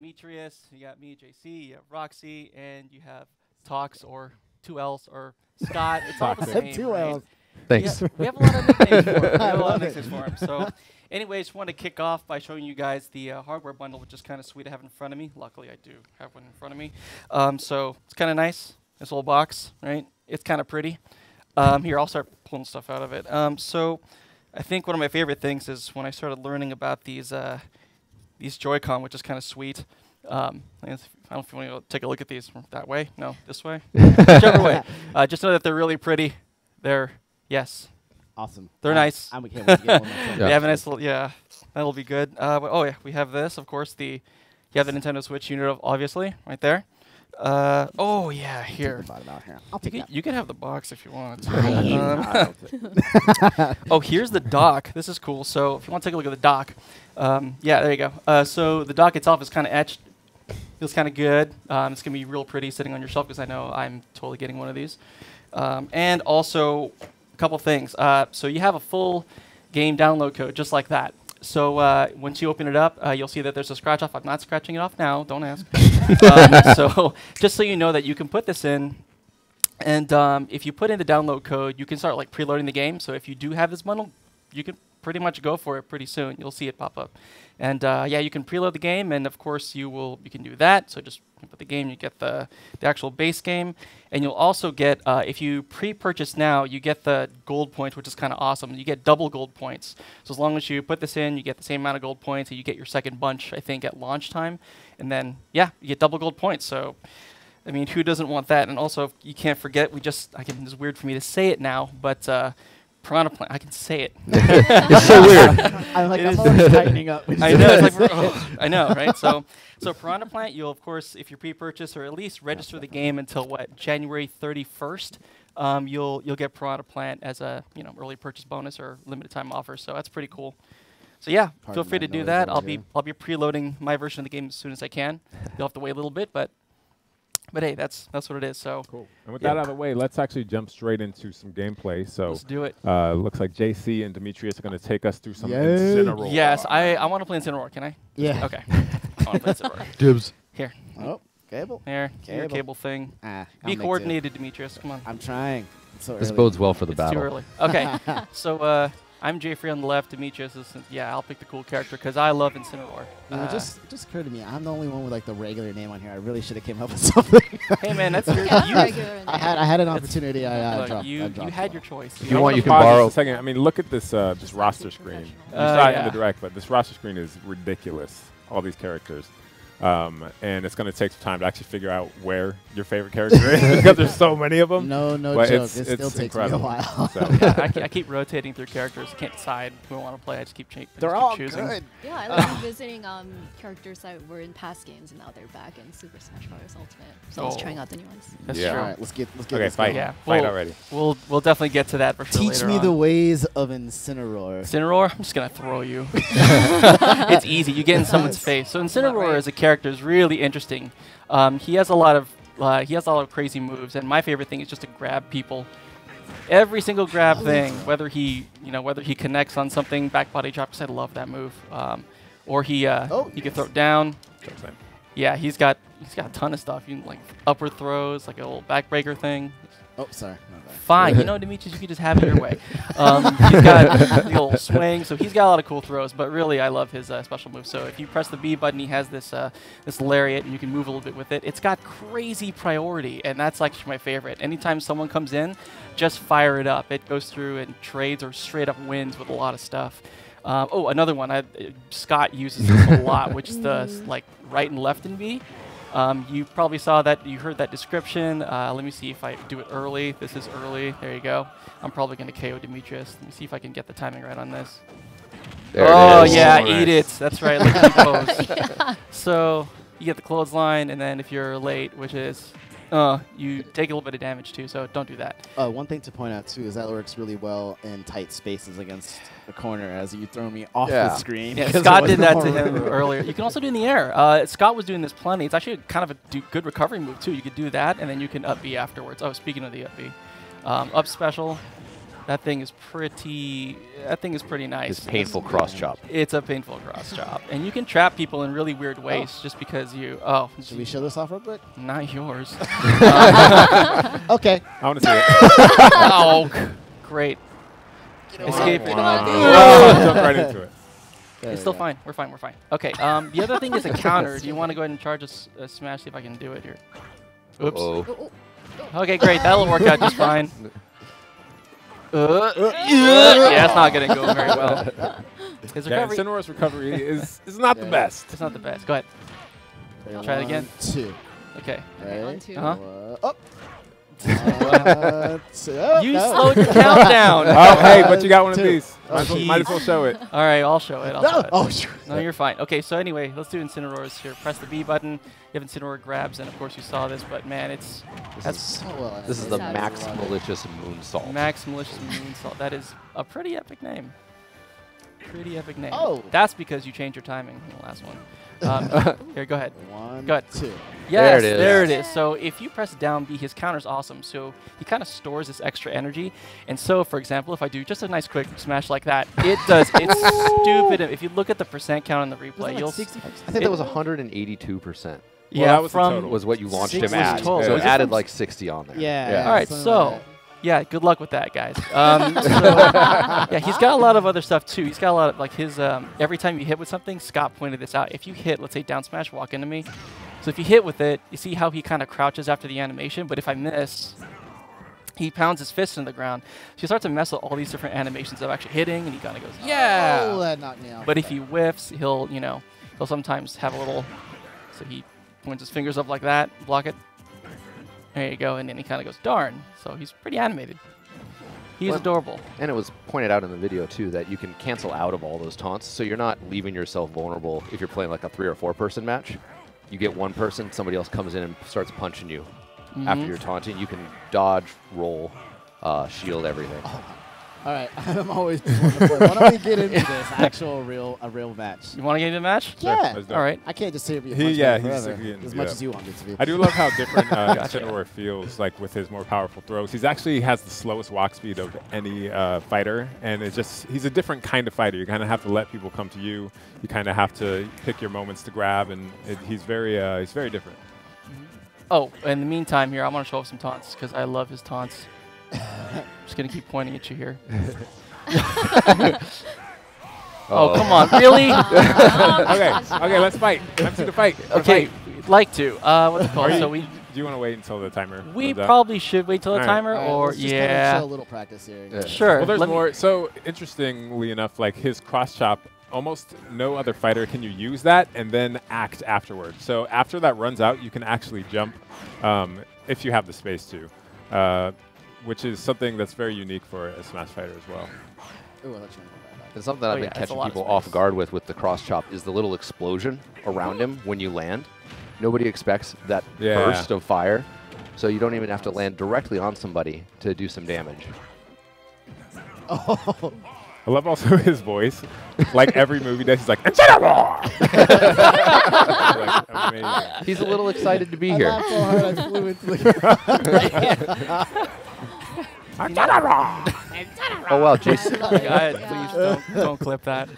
Demetrius, you got me, JC, you have Roxy, and you have Tox or 2Ls or Scott. It's all the same. Two right? L's. Thanks. We have a lot of nicknames for him. We I have a lot love of it. nicknames for him. So, anyways, just want to kick off by showing you guys the hardware bundle, which is kind of sweet to have in front of me. Luckily, I do have one in front of me. So it's kind of nice. This little box, right? It's kind of pretty. Here, I'll start pulling stuff out of it. So I think one of my favorite things is when I started learning about these Joy-Con, which is kind of sweet. I don't know if you want to take a look at these from that way. No, this way. Whichever way. Just know that they're really pretty. They're, yes. Awesome. They're nice. I'm okay with get one myself. They have a nice little, yeah, that'll be good. Oh yeah, we have this, of course. You have the Nintendo Switch unit, obviously, right there. Oh yeah, here. I'll take that. You can have the box if you want. Nice. Oh, here's the dock. This is cool. So if you want to take a look at the dock, yeah, there you go. So the dock itself is kind of etched. Feels kind of good. It's gonna be real pretty sitting on your shelf because I know I'm totally getting one of these. And also a couple things. So you have a full game download code just like that. So once you open it up, you'll see that there's a scratch off. I'm not scratching it off now. Don't ask. So just so you know that you can put this in, and if you put in the download code, you can start like preloading the game. So if you do have this bundle, you can pretty much go for it pretty soon. You'll see it pop up. And yeah, you can preload the game, and of course you can do that. So just put the game, you get the actual base game, and you'll also get if you pre-purchase now, you get the gold points, which is kind of awesome. You get double gold points. So as long as you put this in, you get the same amount of gold points, and you get your second bunch, I think, at launch time, and then yeah, you get double gold points. So I mean, who doesn't want that? And also, you can't forget, it's weird for me to say it now, but Piranha Plant, I can say it. It's so weird. I'm always tightening up. I know, it's like, I know, right? So Piranha Plant, you'll of course, if you pre-purchase or at least register the game until what, January 31st, you'll get Piranha Plant as a early purchase bonus or limited time offer. So that's pretty cool. So yeah, feel free to do that. I'll be preloading my version of the game as soon as I can. You'll have to wait a little bit, but hey, that's what it is. So cool. And with that out of the way, let's actually jump straight into some gameplay. So let's do it. Looks like JC and Demetrius are going to take us through some Incineroar. Yes, I want to play Incineroar. Can I? Yeah. Okay. I want to play Incineroar. Dibs. Here. Oh, cable. There. Your cable thing. I'll Be make coordinated, Demetrius. Come on. do. I'm trying. It's so This early. bodes well for the It's battle. too early. Okay. So I'm Jeffrey on the left. Demetrius is, yeah, I'll pick the cool character because I love Incineroar. It just occurred to me, I'm the only one with like the regular name on here. I really should have came up with something. Hey man, that's your. Yeah, You, regular I had an opportunity. I look, dropped. you I dropped had it. your choice. If you want, you can Pause just borrow. a second. I mean, look at this this roster screen. You saw it in the direct, but this roster screen is ridiculous. All these characters. And it's going to take some time to actually figure out where your favorite character is because there's so many of them. No But joke. it's It still takes incredible. me a while. So. Yeah, I keep rotating through characters. I can't decide who I want to play. I just keep They're all choosing. good. Yeah, I like revisiting characters that were in past games and now they're back in Super Smash Bros. Ultimate. So I was Oh. trying out the new ones. That's Yeah. true. All right, let's get Okay, this fight. going. Yeah, Fight we'll- already. We'll definitely get to that for sure. Teach later me on. the ways of Incineroar. Incineroar, I'm just gonna throw you. It's easy. You get in someone's face. So Incineroar as a character is really interesting. He has a lot of crazy moves, and my favorite thing is just to grab people. Every single grab thing, whether he connects on something, back body drop, 'cause I love that move, or he can throw it down. Yeah, he's got a ton of stuff. You can like upward throws, like a little backbreaker thing. Oh, sorry. My bad. Fine, Demetrius, you can just have it your way. He's got a little swing, so he's got a lot of cool throws. But really, I love his special move. So if you press the B button, he has this this lariat, and you can move a little bit with it. It's got crazy priority, and that's actually my favorite. Anytime someone comes in, just fire it up. It goes through and trades or straight up wins with a lot of stuff. Oh, another one. Scott uses this a lot, which is the like right and left in B. You probably saw that. You heard that description. Let me see if I do it early. This is early. There you go. I'm probably going to KO Demetrius. Let me see if I can get the timing right on this. There it Oh, is. yeah, Oh, eat nice. it. That's right. Look at the pose. So you get the clothesline, and then if you're late, which is, you take a little bit of damage too, so don't do that. One thing to point out too is that works really well in tight spaces against the corner as you throw me off the screen. Yeah, because Scott it did wasn't that to more him room. earlier. You can also do it in the air. Scott was doing this plenty. It's actually kind of a good recovery move too. You could do that, and then you can up B afterwards. Oh, speaking of the up B, up special. That thing is pretty. That thing is pretty nice. His painful cross chop. It's a painful cross chop, and you can trap people in really weird ways just because you. Oh, Should we show this off real quick? not yours. Okay. I want to see it. Oh, great. Escape it. Jump right into it. It's still fine. We're fine. We're fine. Okay. The other thing is a counter. Do you want to go ahead and charge a smash? See if I can do it here. Oops. Oh. Okay, great. That'll work out just fine. Yeah, it's not going to go very well. His Yeah, recovery. Incineroar's recovery is not the best. It's not the best. Go ahead. Try it again. 2. Okay. Ready? On 2. Uh-huh. Up. 2. You No. slowed your countdown. Oh, hey, but you got one of 2. these. Oh, Might as well show it. All right, I'll show it. I'll show No. it. Oh, shoot. No, you're fine. Okay, so anyway, let's do Incineroars here. Press the B button. You have Incineroar grabs, and of course you saw this, but man, it's So well This is the Sad. Max Malicious Moonsault. Max Malicious Moonsault. That is a pretty epic name. Pretty epic name. Oh. That's because you changed your timing in the last one. Here, go ahead. 1, Go ahead. 2. Yes, it is. there it is. So if you press down B, his counter's awesome. So he kind of stores this extra energy. And so, for example, if I do just a nice quick smash like that, it does. It's stupid. If you look at the percent count on the replay, you'll see. I think that was 182%. Yeah, that was the from total. Was what you launched 6 him at. total. So Was it it added from like 60 on there. Yeah. All right, something so like yeah, good luck with that, guys. Yeah, he's got a lot of other stuff too. He's got a lot of like his. Every time you hit with something, Scott pointed this out. If you hit, let's say down smash, walk into me. So if you hit with it, you see how he kind of crouches after the animation. But if I miss, he pounds his fist in the ground. So you start to mess with all these different animations of actually hitting, and he kind of goes, yeah. Oh, that knocked me out. But if he whiffs, he'll sometimes have a little. So he points his fingers up like that, block it. There you go, and then he kind of goes, darn. So he's pretty animated. He's Well, adorable. And it was pointed out in the video, too, that you can cancel out of all those taunts. So you're not leaving yourself vulnerable if you're playing like a 3 or 4 person match. You get one person, somebody else comes in and starts punching you. After you're taunting, you can dodge, roll, shield, everything. All right, I'm always wanting to play. Why don't we get into this actual real match? You want to get into the match? Yeah. Let's do it. All right. I can't just sit here and be a He- punch yeah, man he's forever, getting as beat much up. as you want me to be. I do love how different Gotcha. Incineroar feels like with his more powerful throws. He's actually has the slowest walk speed of any fighter, and it's just he's a different kind of fighter. You kind of have to let people come to you. You kind of have to pick your moments to grab, and he's very different. Oh, in the meantime here, I'm going to show off some taunts because I love his taunts. Just going to keep pointing at you here. Oh, come on. Really? Okay, let's fight. Let's see the fight. Let's Okay, fight. we'd like to. What's it called? Are So you- we Do you want to wait until the timer? we runs out? probably should wait till the All right. timer, All right, or let's just kinda yeah. chill a little practice here. Yeah. Sure. Well, there's let me- more. So interestingly enough, like his cross chop, almost no other fighter can you use that and then act afterwards. So after that runs out, you can actually jump if you have the space to, which is something that's very unique for a Smash fighter as well. Ooh, I thought you were gonna go back. And something that I've been yeah, it's a catching lot of people space. off guard with the cross chop is the little explosion around him when you land. Nobody expects that Yeah. burst of fire, so you don't even have to land directly on somebody to do some damage. Oh, I love also his voice. Like every movie does, he's like, Incineroar! Like, amazing. He's a little excited to be I here. laughed so hard I flew into the Incineroar! Oh wow, Jason. Go ahead, please don't clip that.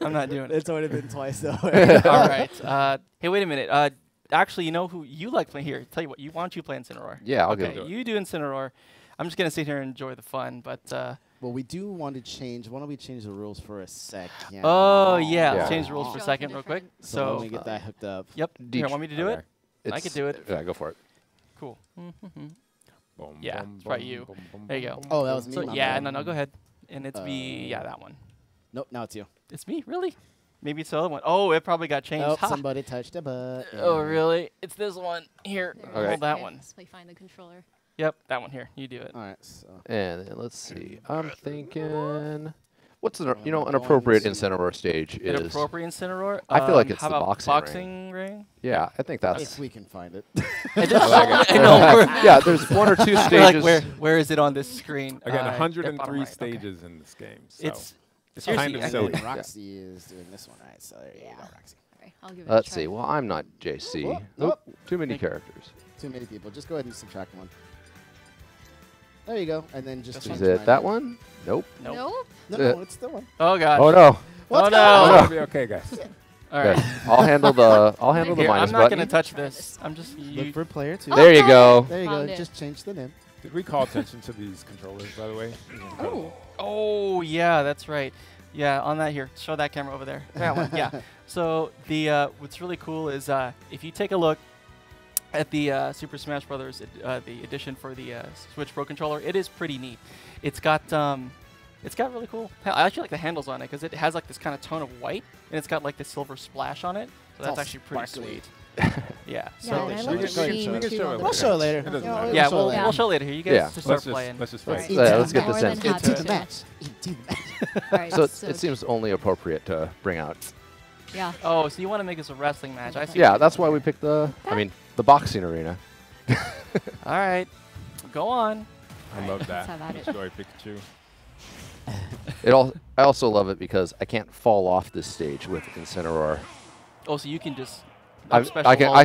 I'm not doing it. It's already been twice though. All right. Hey, wait a minute. Actually, you know who you like playing here? Tell you what. Why don't you play Incineroar? Yeah, I'll go Okay, do it. you do Incineroar. I'm just gonna sit here and enjoy the fun, but. Well, we do want to change. Why don't we change the rules for a second? Oh yeah, Yeah. let's change the rules for a Show second, real different. quick. So let So. me get that hooked up. Yep. Here, want me to do it? I It's- could do it. Yeah, go for it. Cool. Boom, Yeah, boom, it's probably boom, you. boom, boom, There you boom, go. boom. Oh, that was me. So my yeah, bad. no, go ahead. And it's me. Yeah, that one. Nope, now it's you. It's me, really? Maybe it's the other one. Oh, it probably got changed. Oh, Ha. somebody touched a butt. Oh, really? It's this one. Here, There. hold that Okay, one. let's find the controller. Yep, that one here. You do it. All right. So And then let's see. I'm thinking, what's an I'm going appropriate to- Incineroar stage An is? appropriate Incineroar. I feel like it's how the about boxing ring. Yeah, I think if that's. we can find it. I just like I know. Yeah, there's one or two We're stages. like, where is it on this screen? Again, At 103 bottom right, okay. stages in this game. So It's kind seriously, of I silly. think- Roxy is doing this one, right? So there you go, Roxy. All right, I'll give it Let's a try. see. Well, I'm not JC. Whoop, Too many Thank you. characters. Too many people. Just go ahead and subtract one. There you go. And then just Is change Is it my that name. one? Nope. Nope. Nope. No, it's the one. Oh gosh. Oh no. What's Oh, going no. on? It's gonna be okay, guys. All right. Okay. I'll handle the Here, minus I'm not button. gonna touch this. I'm just Look for player 2. There you go. There you Found go. it. Just change the name. Did we call attention to these controllers, by the way? These are incredible. Oh yeah, that's right. Yeah, on that here. Show that camera over there. That one. Yeah. So the what's really cool is if you take a look at the Super Smash Brothers the edition for the Switch Pro controller, it is pretty neat. It's got really cool. I actually like the handles on it because it has like this kind of tone of white and it's got like this silver splash on it. So that's all actually pretty sparkly. sweet. Yeah. Yeah, So and I we like the can- we sheen can too show on it the We'll show it later. It doesn't Yeah, matter. yeah, we'll we'll show later here. You guys Yeah. just start Let's playing. just Right. fight. Yeah, let's get More this than in. happy Into the to. match. Into the match. Alright, So so it seems only appropriate to bring out. yeah. Oh, so you want to make this a wrestling match? I see. Yeah, that's why we picked the boxing arena. All right. Go on. I love that. Let's have at it. Destroy Pikachu. I also love it because I can't fall off this stage with Incineroar. Oh, so you can just. I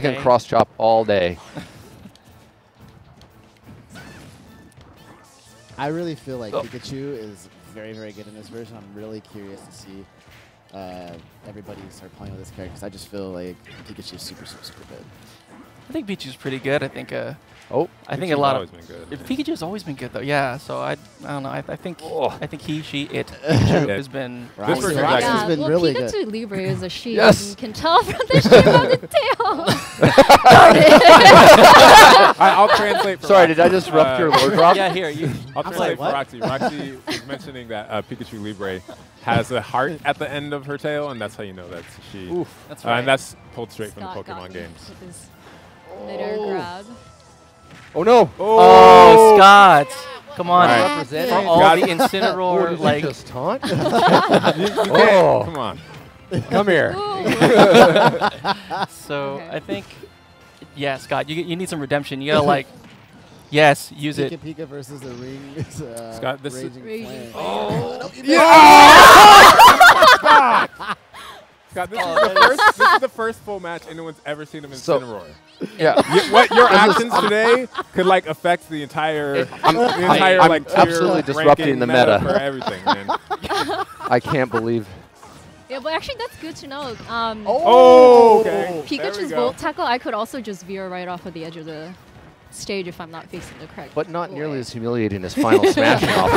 can cross chop all day. I really feel like Oh. Pikachu is very, very good in this version. I'm really curious to see everybody start playing with this character because I just feel like Pikachu is super, super, super good. I think Pikachu's pretty good. I think. Oh, I think a Pikachu's lot always of. been good. If Pikachu's always been good though. Yeah. So I don't know. I think. Oh. I think he, she, it. Pikachu Yeah. has been. Roxy- This version Roxy's actually- been well, really Pikachu good. Libre is a she. Yes. You can tell from the shape of the tail. I'll translate for sorry, Roxy. did I disrupt your lore drop? Yeah. Here. You. I'll I'm translate sorry, for what? Roxy. Roxy was mentioning that Pikachu Libre has a heart at the end of her tail, and that's how you know that's a she. Oof. That's right. And that's pulled straight from Scott the got Pokemon me games. with his midair grab. Oh no! Oh, Scott. Come on. Right. For Representing. all Got the it. Incineroar, Did you like. just taunt? You Oh. can't. Come on. Come here. So Okay. I think. Yeah, Scott. You need some redemption. You gotta like. Yes, use Pika it. Pika versus the ring. Scott, this is- Raging Raging Flame. Flame. Scott, this is the first full match anyone's ever seen of So- Incineroar. Yeah. What your actions today could like affect the entire, I'm like tier absolutely disrupting ranking the meta. for everything, man. I can't believe. Yeah, but actually that's good to know. Oh, okay. There we Pikachu's go. Volt Tackle, I could also just veer right off of the edge of the stage if I'm not facing the correct But not nearly way. as humiliating as final smashing off.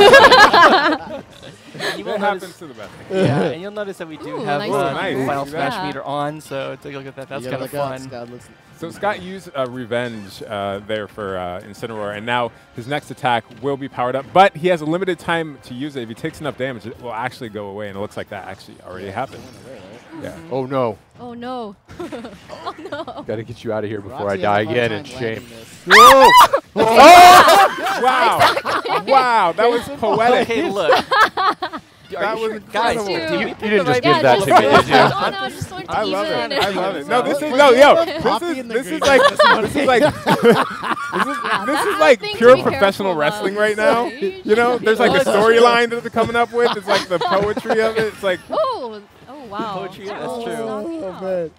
And you will It notice, happens to the best. yeah, and you'll notice that we do Ooh, have nice one. Nice. Final See Smash that? meter on, so take a look at that. That's You kind gotta of look up, fun. Scott looks- So Scott used Revenge there for Incineroar, and now his next attack will be powered up, but he has a limited time to use it. If he takes enough damage, it will actually go away, and it looks like that actually already happened. Yeah. Oh no! Oh no. Oh no. Got to get you out of here before Roxy I has die a hard again in time shame. landing this. Wow! Wow, that was poetic. Okay, look. That was Guys, incredible. did we You pick didn't the just right give Yeah, that just to me, did you? Oh no, I just wanted to I love even. it. I love it. No, this is Poppy this in the is green. like this is like this is like thing to pure be professional careful wrestling of. right now. You know, there's like a storyline that they're coming up with. It's like the poetry of it. It's like Oh wow. Poetry, yeah, that's Oh, true. knocked me out. man.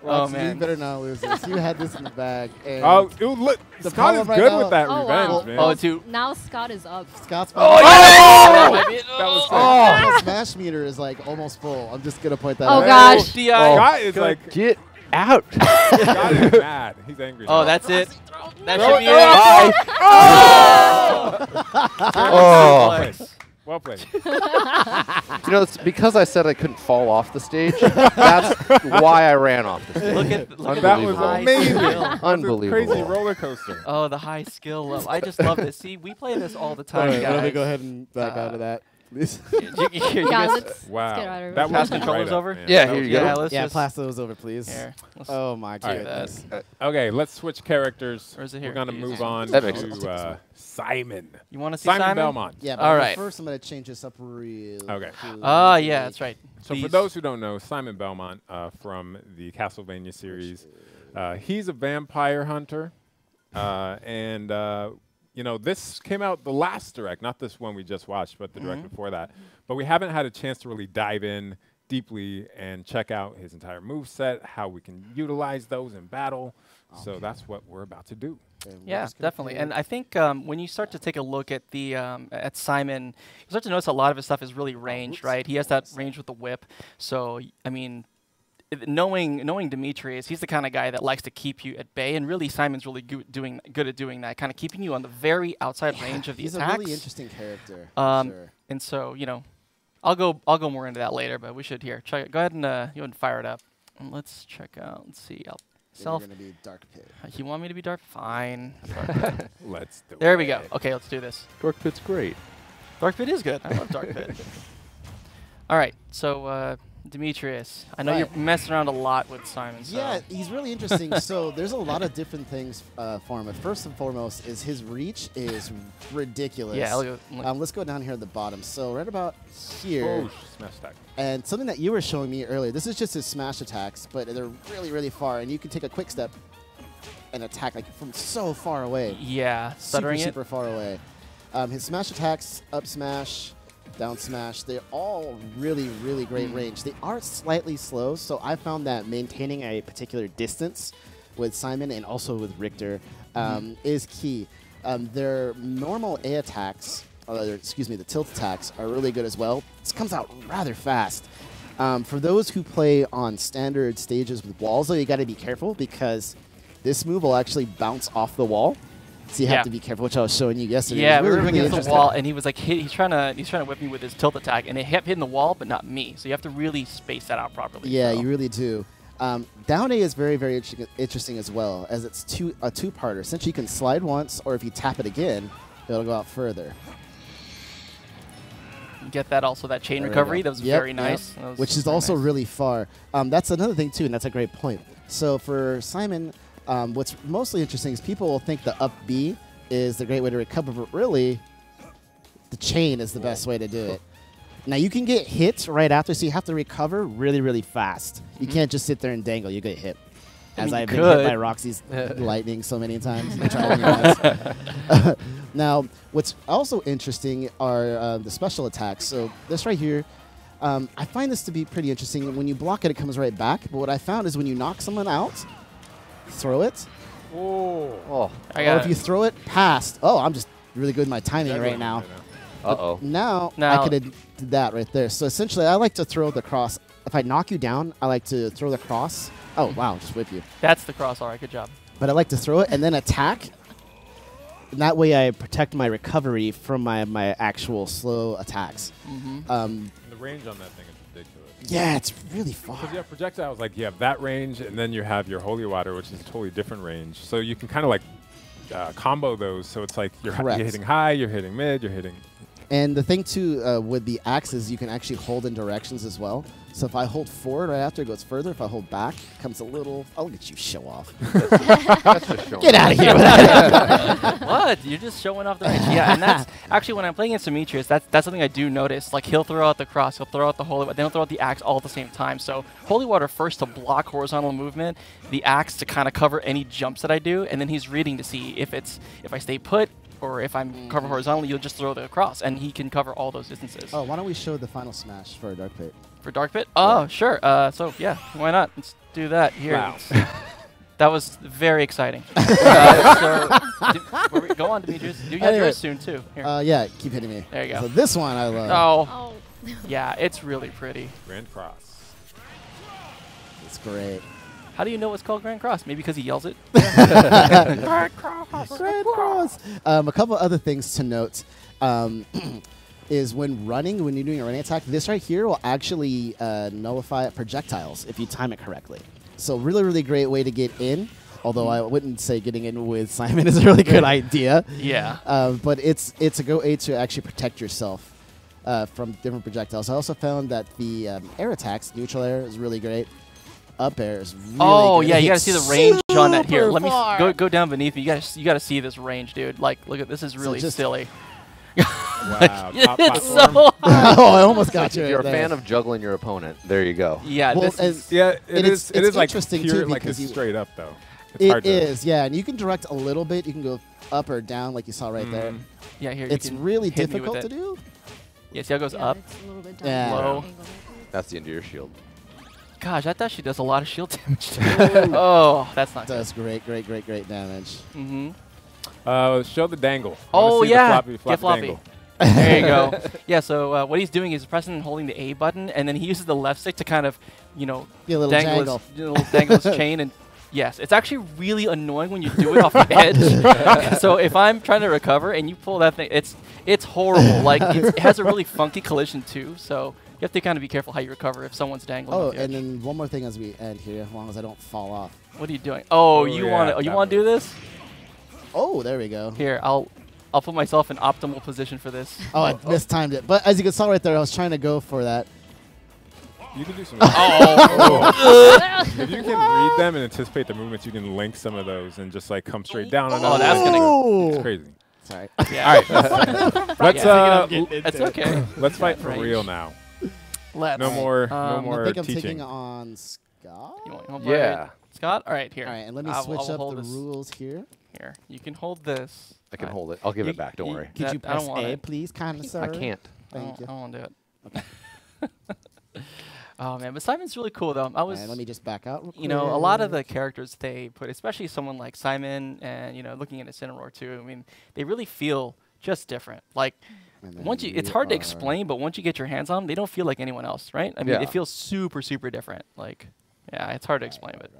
Oh, Roxy, man. you better not lose this. You had this in the bag. And oh, ooh, look, The Scott problem is right good now- with that Oh, revenge, wow. man. Oh, dude. Now Scott is up. Scott's Oh, That was Scott's smash meter is like almost full. I'm just gonna point that Oh out. gosh. DI. Scott is like Get out! Scott is mad. He's angry. Oh, now. that's it. That Throw should be it. it. Oh. Suplex. Well played. You know, it's because I said I couldn't fall off the stage. That's why I ran off the stage. Look at the That was high amazing. skill. Crazy Unbelievable. roller coaster. Oh, the high skill level. I just love this. See, we play this all the time, Alright, let me guys. go ahead and back out of that. please. You Yeah, guys- let's Wow. get out of That it. Pass was controllers right up, over? man. Yeah, That here was you go. yeah, let's Yeah, just pass those over, please. here. Let's Oh my do goodness. that. Okay, let's switch characters. Or is it We're here? gonna Use move it. on That makes sense. to Simon. You want to see Simon Belmont. Yeah, All but right. first I'm going to change this up real Okay. quick. Yeah, that's right. So for These- those who don't know, Simon Belmont from the Castlevania series, he's a vampire hunter, and you know, this came out the last direct, not this one we just watched, but the direct before that. But we haven't had a chance to really dive in deeply and check out his entire move set, how we can utilize those in battle. So that's what we're about to do. Yeah, definitely. And I think when you start to take a look at the at Simon, you start to notice a lot of his stuff is really ranged, right? He has that range with the whip. So I mean, knowing Demetrius, he's the kind of guy that likes to keep you at bay, and really Simon's really good at doing that, kind of keeping you on the very outside range of the attacks. He's a really interesting character. For sure. And so I'll go more into that later, but we should here. Go ahead and fire it up, and let's check out. Let's see. You're gonna be Dark Pit. You want me to be Dark? Fine. Let's do it. There we go. Okay, let's do this. Dark Pit's great. Dark Pit is good. I love Dark Pit. All right, so Demetrius, I know you're messing around a lot with Simon. So. Yeah, he's really interesting. So there's a lot of different things for him. But first and foremost is his reach is ridiculous. Yeah, let's go down here at the bottom. So right about here. Oh, smash attack. And something that you were showing me earlier, this is just his smash attacks, but they're really, really far. And you can take a quick step and attack like from so far away. Yeah, stuttering super far away. His smash attacks, up smash, down smash, they're all really, really great range. They are slightly slow, so I found that maintaining a particular distance with Simon and also with Richter is key. Their normal A attacks, the tilt attacks, are really good as well. This comes out rather fast. For those who play on standard stages with walls, though, you got to be careful because this move will actually bounce off the wall. So you have to be careful, which I was showing you yesterday. Yeah, really, we were really against the wall, and he was like, he's trying to whip me with his tilt attack, and it kept hitting the wall, but not me. So you have to really space that out properly. Yeah, you really do. Down A is very, very interesting as well, as it's a two-parter. Since you can slide once, or if you tap it again, it'll go out further. Get that also, that chain recovery. That was very nice. Yep. That was which is also really far. That's another thing, too, and that's a great point. So for Simon, what's mostly interesting is people will think the up B is the great way to recover, but really, the chain is the best way to do it. Now, you can get hit right after, so you have to recover really, really fast. You can't just sit there and dangle. You get hit. As I've been hit by Roxy's lightning so many times. Now, what's also interesting are the special attacks. So this right here, I find this to be pretty interesting. When you block it, it comes right back. But what I found is when you knock someone out, throw it. Oh. Or if you throw it past, I'm just really good at my timing right now. Uh-oh. Now I could have did that right there. So essentially, I like to throw the cross. If I knock you down, I like to throw the cross. Oh, wow, just whip you. That's the cross. All right, good job. But I like to throw it and then attack. And that way I protect my recovery from my actual slow attacks. The range on that thing is ridiculous. Yeah, it's really far. Because you have projectiles, like you have that range, and then you have your holy water, which is a totally different range. So you can kind of like combo those. So it's like you're hitting high, you're hitting mid, you're hitting. And the thing, too, with the axe is you can actually hold in directions as well. So if I hold forward right after, it goes further. If I hold back, it comes a little... I'll let you show off. Get out of here with that. What? You're just showing off the range. Yeah, and that's... Actually, when I'm playing against Demetrius, that's something I do notice. Like, he'll throw out the cross, he'll throw out the holy water, then he'll throw out the axe all at the same time. So holy water first to block horizontal movement, the axe to kind of cover any jumps that I do, and then he's reading to see if I stay put, or if I'm covered horizontally, you'll just throw the cross, and he can cover all those distances. Oh, why don't we show the final smash for Dark Pit? For Dark Pit? Oh, sure. So, yeah, why not? Let's do that here. Wow. That was very exciting. Go on, Demetrius. You have yours soon, too. Here. Yeah, keep hitting me. There you go. So this one I love. Oh. Yeah, it's really pretty. Grand Cross. It's great. How do you know it's called Grand Cross? Maybe because he yells it? Grand Cross. Grand Cross. A couple other things to note is when you're doing a running attack, this right here will actually nullify projectiles if you time it correctly. So really, really great way to get in. Although I wouldn't say getting in with Simon is a really good idea. Yeah. But it's a go-a to actually protect yourself from different projectiles. I also found that the air attacks, neutral air, is really great. Up air is really good. Yeah, you gotta see the range on that here. Let me far. go down beneath me. You gotta see this range, dude. Like, look at this is really silly. Wow. It's so high. Oh, I almost got you. If you're a fan of juggling your opponent, there you go. Yeah, well, this it is like interesting pure, too, like because it's straight up though. It's hard it is, yeah, and you can direct a little bit. You can go up or down, like you saw right there. Yeah, here It's you can really hit me with difficult it. to do. Yeah, see how it goes up, It's a little bit Yeah. down. low. That's the end of your shield. Gosh, I thought she does a lot of shield damage. Oh, that's not good. Does great damage. Mm-hmm. Show the dangle. Oh, yeah. The Get floppy floppy. dangle. There you go. Yeah, so what he's doing is pressing and holding the A button, and then he uses the left stick to kind of, Be a little jangle. dangle his chain. And yes, it's actually really annoying when you do it off the edge. So if I'm trying to recover and you pull that thing, it's horrible. Like it has a really funky collision too. So you have to kind of be careful how you recover if someone's dangling. Oh, off the edge. and then one more thing as we end here, as long as I don't fall off. What are you doing? Oh, Oh, you yeah, want to that do works. this? Oh, there we go. Here, I'll put myself in optimal position for this. Oh, I mistimed it. But as you can saw right there, I was trying to go for that. You can do some. Oh. If you can read them and anticipate the movements, you can link some of those and just like come straight down on them. Oh, that's gonna go. It's crazy. Sorry. Yeah. Let's That's okay. let's fight for range. real now. Let's. No more I think I'm teaching. taking on Scott. You want Yeah. Scott? All right, here. All right, and let me I'll switch up hold the this rules here. Here, you can hold this. I can hold it. I'll give you- it back. Don't you- worry. Could you I don't press want A, it. please, kind sir? I can't. Thank you. I won't do it. Oh man, but Simon's really cool though. I was, And let me just back out real quick. you know, a lot of the characters they put, especially someone like Simon, and you know, looking at Incineroar too. I mean, they really feel just different. Like And then once it's we hard to are- explain, but once you get your hands on them, they don't feel like anyone else, right? I mean, Yeah. it feels super different. Like, yeah, it's hard to explain, but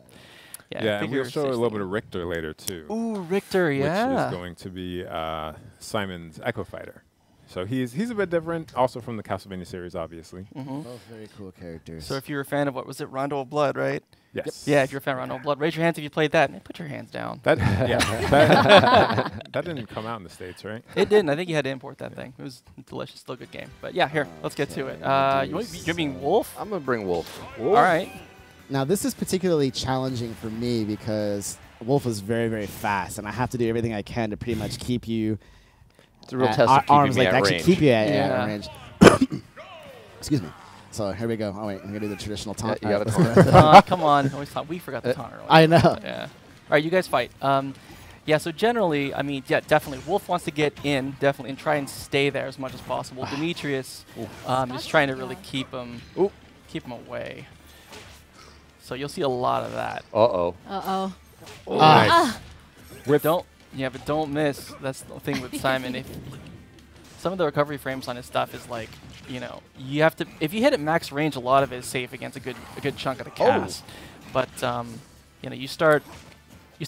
yeah. Yeah, and figure we'll show a little bit 16. of Richter later too, Ooh, Richter, which yeah. is going to be Simon's Echo Fighter. So he's a bit different, also from the Castlevania series, obviously. Mm-hmm. Both very cool characters. So if you're a fan of what was it, Rondo of Blood, right? Yes. Yeah, if you're a fan of Rondo of Blood, raise your hands if you played that. And put your hands down. That that didn't come out in the States, right? It didn't. I think you had to import that thing. It was delicious, still a good game. But yeah, here, let's get to it. You're being Wolf? I'm gonna bring Wolf. All right. Now, this is particularly challenging for me because Wolf is very fast, and I have to do everything I can to pretty much keep you It's a real at test of keeping arm's me length. at Actually, range. keep you at Yeah. range. Excuse me. So here we go. Oh wait, I'm gonna do the traditional taunt. Yeah, you All gotta right, taunt. let's go. Come on. We forgot the taunt earlier. I know. Yeah. All right, you guys fight. Yeah, so generally, I mean, yeah, definitely. Wolf wants to get in, definitely, and try and stay there as much as possible. Demetrius is trying to really keep him away. So you'll see a lot of that. Uh-oh. Uh-oh. Nice. With But don't miss. That's the thing with Simon. If some of the recovery frames on his stuff is like, you know, you have to. If you hit at max range, a lot of it is safe against a good chunk of the cast. But you know, you start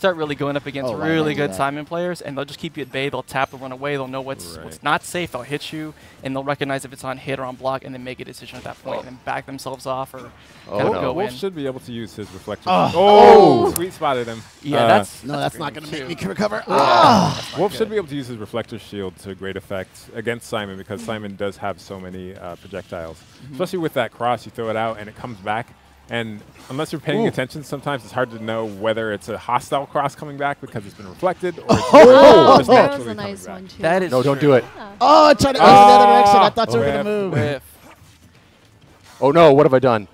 really going up against Oh, I really remember good that. Simon players, and they'll just keep you at bay. They'll tap, they'll run away. They'll know what's Right. not safe. They'll hit you, and they'll recognize if it's on hit or on block, and then make a decision at that point, and then back themselves off or Oh, kind of no. go Wolf in. should be able to use his reflection. Oh. Sweet spotted him. Yeah, that's No, that's not gonna make me recover. Wolf should be able to use his reflector shield to great effect against Simon because Simon does have so many projectiles. Especially with that cross, you throw it out and it comes back. And unless you're paying attention, sometimes it's hard to know whether it's a hostile cross coming back because it's been reflected or it's just That naturally was a nice coming one, back. too. that is No, don't true. do it. Yeah. Oh, I tried to go in the other direction. I thought you were gonna whiff, move. Whiff. Oh no, what have I done?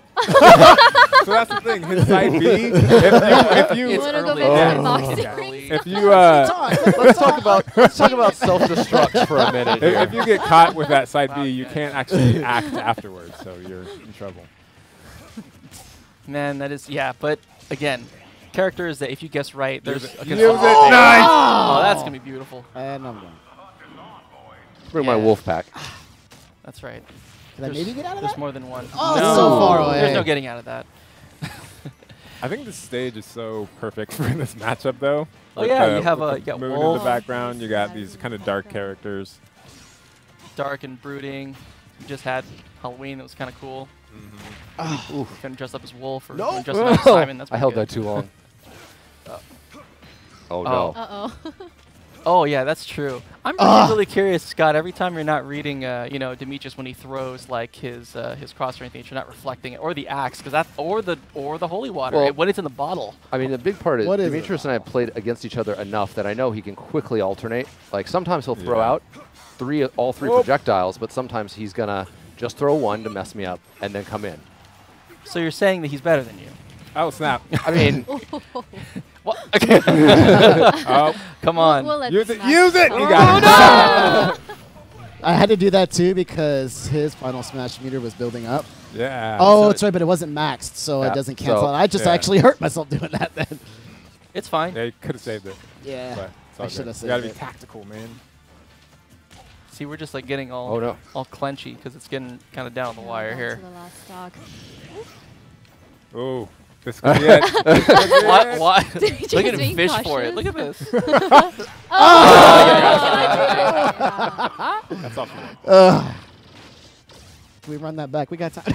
So that's the thing. His side B. If You you want to go early. back to Oh. boxing Early. rings? if you Let's talk about self-destruct for a minute. if Here. you get caught with that side B, you can't actually act afterwards, so you're in trouble. Man, that is, yeah, but again, characters that if you guess right, there's a Use good it. Nice. Oh, that's going to be beautiful. And I'm going. Bring my Yeah. wolf pack. That's right. Can I maybe get out of There's that? more than one. Oh, no. so far away. There's no getting out of that. I think this stage is so perfect for this matchup, though. Oh, With yeah, the- you have with you the got moon in Wolf, the background. You got these kind of dark characters. dark and brooding. You just had Halloween that was kind of cool. You couldn't dress up as Wolf or No. couldn't dress up as Simon. That's I held pretty that too long. Oh Oh. no. Uh-oh. good. Oh, yeah, that's true. I'm really curious, Scott. Every time you're not reading, you know, Demetrius when he throws like his cross or anything, you're not reflecting it, or the axe, because that, or the holy water Well- when it's in the bottle. I mean, the big part is What is Demetrius and I have played against each other enough that I know he can quickly alternate. Like sometimes he'll throw Yeah. out all three projectiles, but sometimes he's gonna just throw one to mess me up and then come in. So you're saying that he's better than you? Oh, snap. I mean, What? Okay. Oh, Come on. We'll let use this it. match Use it. go. You got it. I had to do that too because his final smash meter was building up. Yeah. Oh, So that's right, but it wasn't maxed, so Yeah, it doesn't cancel so- out. I just Yeah. actually hurt myself doing that then. It's fine. Yeah, you could have saved it. Yeah. But it's all I should good. have You saved gotta be it. tactical, man. See, we're just like getting all Oh, no. all clenchy because it's getting kind of down the wire Down here. to the last stock. Oh, this could be it. This could be Why? it. Why? Just Look at him being fish for it. cautious. Look at this. Yeah. That's all for me. Can we run that back? We got time.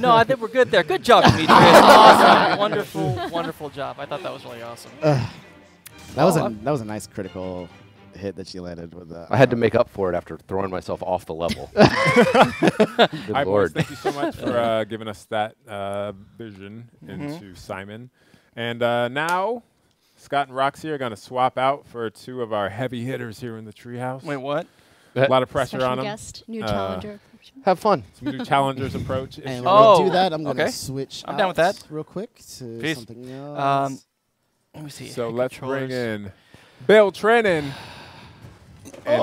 No, I think we're good there. Good job, Demetrius. Awesome. Wonderful, wonderful job. I thought that was really awesome. That was Oh, a nice critical hit that she landed with. I had to make up for it after throwing myself off the level. All Good right, boys, Lord. thank you so much for giving us that vision into Simon. And now, Scott and Roxy are going to swap out for two of our heavy hitters here in the treehouse. Wait, what? A lot of pressure Special on them. guest, new challenger. Have fun. Some new challengers approach. And issue. when we do Oh, that, I'm going to okay. switch I'm down with that. real quick to Peace. something else. Let me see. So let's bring Controllers. in Bill Trennan. And